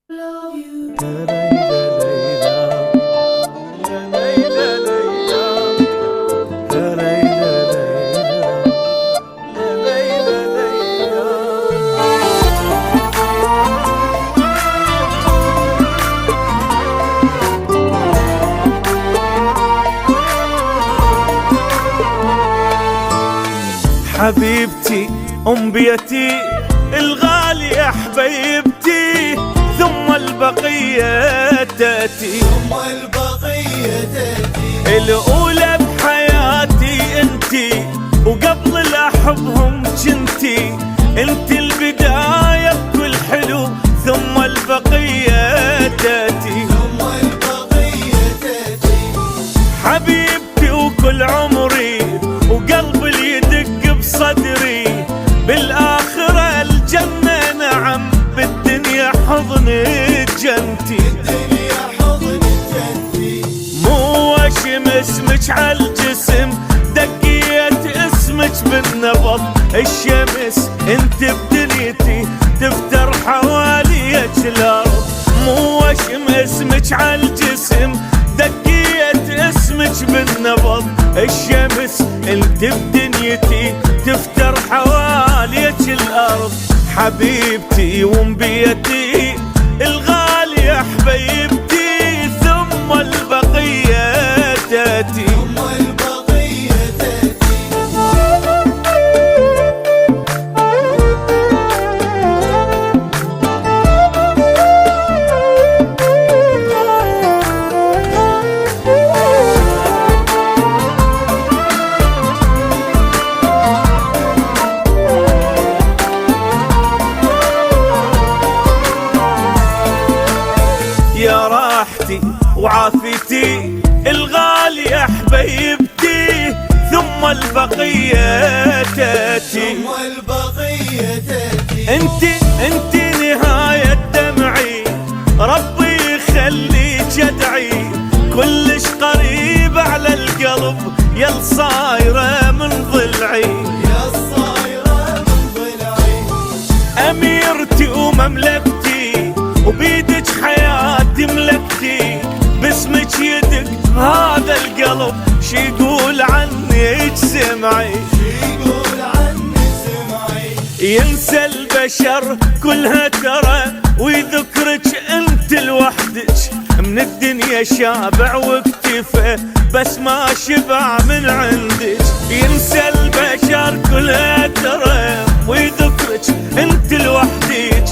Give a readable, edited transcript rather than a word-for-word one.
حبيبتي أم بيتي الغالية حبيبتي، ثم البقية تأتي، الأولى بحياتي انتي، وقبل الأحبهم جنتي، انتي البداية بكل حلو، ثم البقية تأتي، حبيبتي وكل عمري وقلبي اللي يدق بصدري، بالآخرة الجنة نعم، بالدنيا حضن جنتي، مو وشم اسمك عالجسم، دقية اسمك بالنبض، الشمس انت بدنيتي، تفتر حواليك الارض، مو وشم اسمك عالجسم، دقية اسمك بالنبض، الشمس انت بدنيتي، تفتر حواليك الارض، حبيبتي وام بيتي الغالية حبيبتي، ثم البقية تأتي. يا راحتي وعافيتي الغالية حبيبتي، ثم البقية تأتي، انتي نهاية دمعي، ربي يخليك ادعي، كلش قريب على القلب، يا الصايرة من ضلعي، أميرتي ومملكتي، وبيدك حياتي ملكتي، باسمك يدق هذا القلب، شي يقول عنك سمعي، ينسى البشر كلها ترى، ويذكرك انت لوحدك، من الدنيا شابع واكتفى، بس ما شبع من عندك، ينسى البشر كلها ترى، ويذكرك انت لوحدك،